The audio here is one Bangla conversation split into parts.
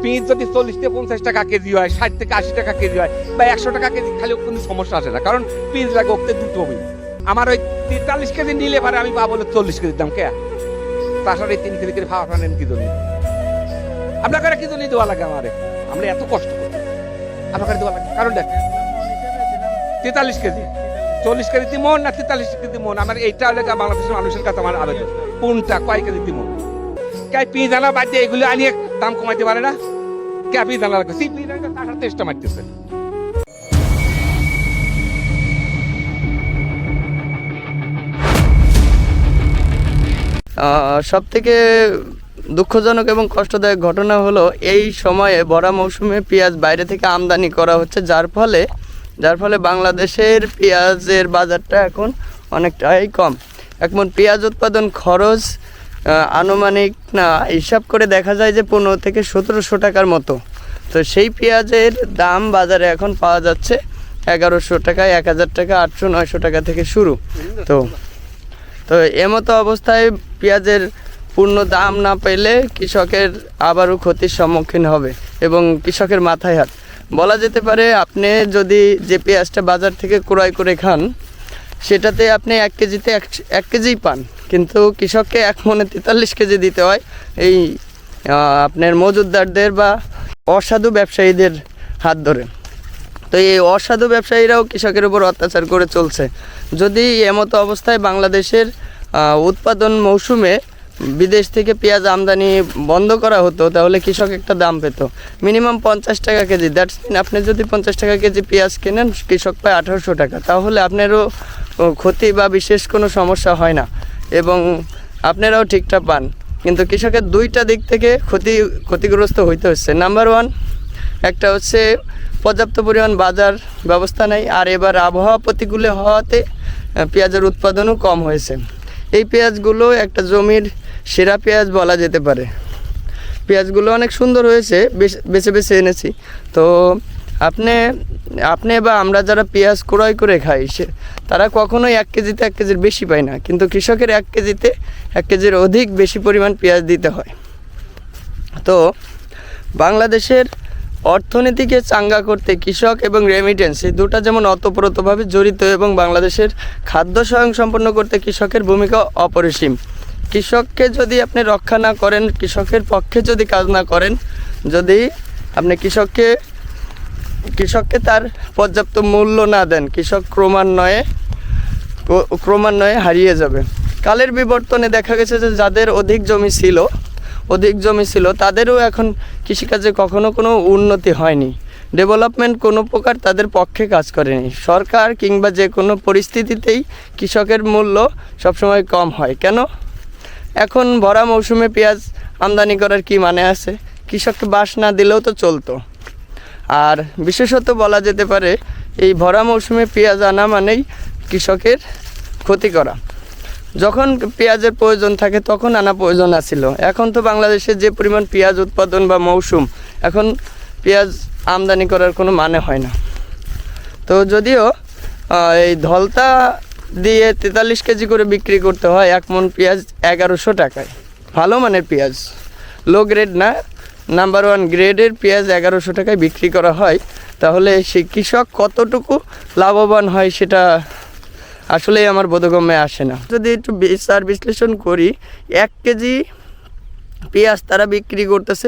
পিঁয়াজ যদি 40 থেকে 50 টাকা কেজি হয়, 60 থেকে 80 টাকা কেজি হয় বা 100 টাকা কেজি খালি কোনো সমস্যা আসে না, কারণ পিঁয়াজ লাগে ওকে দুটো হবি। আমার ওই 43 কেজি নিলে পারে আমি পাবো 40 কেজির দাম কে তাছাড়া 3 কেজি করে ভাড়া নেন কি জন্য আপনাকে কি জন্য দেওয়া লাগে আমারে, আমরা এত কষ্ট করি আপনাকে দেওয়া লাগে কারণ দেখ 43 কেজি 40 কেজি দিমন না 43 কেজি দিমন, আমার এইটা হলে বাংলাদেশের মানুষের কাছে আমার আবেদন কোনটা কয় কেজি দিমন কে পিঁয়াজ জানা বাদ দিয়ে এগুলো আনিয়ে দাম কমাইতে পারে না কে পিঁয়াজ জানা লাগবে সেই পিঁয়াজ তার চেষ্টা মারতেছে। সব থেকে দুঃখজনক এবং কষ্টদায়ক ঘটনা হলো এই সময়ে ভরা মৌসুমে পেঁয়াজ বাইরে থেকে আমদানি করা হচ্ছে, যার ফলে বাংলাদেশের পেঁয়াজের বাজারটা এখন অনেকটাই কম। এখন পেঁয়াজ উৎপাদন খরচ আনুমানিক না হিসাব করে দেখা যায় যে 15 থেকে 1700 টাকার মতো। তো সেই পেঁয়াজের দাম বাজারে এখন পাওয়া যাচ্ছে 1100 টাকা, 1000 টাকা, 800-900 টাকা থেকে শুরু। তো এমতো অবস্থায় পেঁয়াজের পূর্ণ দাম না পেলে কৃষকের আবারও ক্ষতির সম্মুখীন হবে এবং কৃষকের মাথায় হাত। বলা যেতে পারে আপনি যদি যে পেঁয়াজটা বাজার থেকে ক্রয় করে খান সেটাতে আপনি 1 কেজিতে 1 কেজিই পান, কিন্তু কৃষককে 1 মনে 43 কেজি দিতে হয় এই আপনার মজুতদারদের বা অসাধু ব্যবসায়ীদের হাত ধরে। তো এই অসাধু ব্যবসায়ীরাও কৃষকের উপর অত্যাচার করে চলছে। যদি এমতো অবস্থায় বাংলাদেশের উৎপাদন মৌসুমে বিদেশ থেকে পেঁয়াজ আমদানি বন্ধ করা হতো তাহলে কৃষক একটা দাম পেত মিনিমাম 50 টাকা কেজি। দ্যাটস মিন আপনি যদি 50 টাকা কেজি পেঁয়াজ কেনেন কৃষক পায় 1800 টাকা, তাহলে আপনারও ক্ষতি বা বিশেষ কোনো সমস্যা হয় না এবং আপনারাও ঠিকঠাক পান। কিন্তু কৃষকের দুইটা দিক থেকে ক্ষতিগ্রস্ত হইতে হচ্ছে। নাম্বার 1 একটা হচ্ছে পর্যাপ্ত পরিমাণ বাজার ব্যবস্থা নেই, আর এবার আবহাওয়া প্রতিকূলে হওয়াতে পেঁয়াজের উৎপাদনও কম হয়েছে। এই পেঁয়াজগুলো একটা জমির সেরা পেঁয়াজ বলা যেতে পারে। পেঁয়াজগুলো অনেক সুন্দর হয়েছে, বেছে এনেছি। তো আপনি বা আমরা যারা পেঁয়াজ ক্রয় করে খাই তারা কখনোই 1 কেজিতে 1 কেজির বেশি পায় না, কিন্তু কৃষকের 1 কেজিতে 1 কেজির অধিক বেশি পরিমাণ পেঁয়াজ দিতে হয়। তো বাংলাদেশের অর্থনীতিকে চাঙ্গা করতে কৃষক এবং রেমিটেন্স এই দুটা যেমন ওতপ্রোতভাবে জড়িত এবং বাংলাদেশের খাদ্য স্বয়ংসম্পন্ন করতে কৃষকের ভূমিকা অপরিসীম। কৃষককে যদি আপনি রক্ষা না করেন, কৃষকের পক্ষে যদি কাজ না করেন, যদি আপনি কৃষককে তার পর্যাপ্ত মূল্য না দেন, কৃষক ক্রমান্বয়ে হারিয়ে যাবে। কালের বিবর্তনে দেখা গেছে যে যাদের অধিক জমি ছিল তাদেরও এখন কৃষিকাজে কখনো কোনো উন্নতি হয়নি, ডেভেলপমেন্ট কোনো প্রকার তাদের পক্ষে কাজ করেনি। সরকার কিংবা যে কোনো পরিস্থিতিতেই কৃষকের মূল্য সবসময় কম হয়। কেন? এখন ভরা মৌসুমে পেঁয়াজ আমদানি করার কি মানে আছে? কৃষককে বাস না দিলেও তো চলতো। আর বিশেষত বলা যেতে পারে এই ভরা মৌসুমে পেঁয়াজ আনা মানেই কৃষকের ক্ষতি করা। যখন পেঁয়াজের প্রয়োজন থাকে তখন আনা প্রয়োজন আছিল। এখন তো বাংলাদেশে যে পরিমাণ পেঁয়াজ উৎপাদন বা মৌসুম, এখন পেঁয়াজ আমদানি করার কোনো মানে হয় না। তো যদিও এই ধলতা দিয়ে 43 কেজি করে বিক্রি করতে হয় 1 মণ পেঁয়াজ 1100 টাকায়, ভালো মানের পেঁয়াজ, লো গ্রেড না, নাম্বার 1 গ্রেডের পেঁয়াজ 1100 টাকায় বিক্রি করা হয়, তাহলে সেই কৃষক কতটুকু লাভবান হয় সেটা আসলেই আমার বোধগম্যে আসে না। যদি একটু বিচার বিশ্লেষণ করি, 1 কেজি পেঁয়াজ তারা বিক্রি করতেছে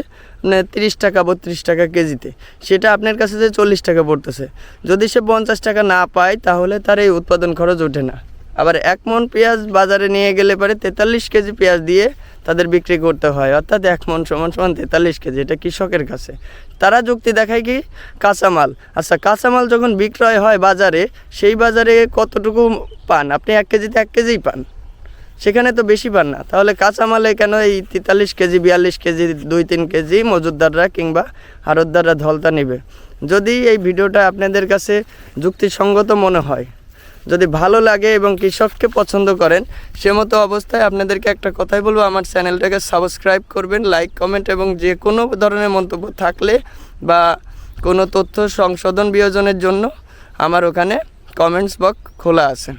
30 টাকা 32 টাকা কেজিতে, সেটা আপনার কাছে যে 40 টাকা পড়তেছে। যদি সে 50 টাকা না পায় তাহলে তার এই উৎপাদন খরচ ওঠে না। আবার 1 মণ পেঁয়াজ বাজারে নিয়ে গেলে পরে 43 কেজি পেঁয়াজ দিয়ে তাদের বিক্রি করতে হয়, অর্থাৎ 1 মণ সমান 43 কেজি। এটা কৃষকের কাছে তারা যুক্তি দেখায় কি কাঁচামাল। আচ্ছা, কাঁচামাল যখন বিক্রয় হয় বাজারে, সেই বাজারে কতটুকু পান? আপনি 1 কেজিতে 1 কেজিই পান, সেখানে তো বেশি পান না। তাহলে কাঁচামালে কেন এই 43 কেজি 42 কেজি 2-3 কেজি মজুতদাররা কিংবা আড়তদাররা ধলতা নেবে? যদি এই ভিডিওটা আপনাদের কাছে যুক্তিসঙ্গত মনে হয়, যদি ভালো লাগে এবং কৃষককে পছন্দ করেন, সে মতো অবস্থায় আপনাদেরকে একটা কথাই বলবো, আমার চ্যানেলটাকে সাবস্ক্রাইব করবেন, লাইক কমেন্ট এবং যে কোনো ধরনের মন্তব্য থাকলে বা কোনো তথ্য সংশোধন বিয়োজনের জন্য আমার ওখানে কমেন্টস বক্স খোলা আছে।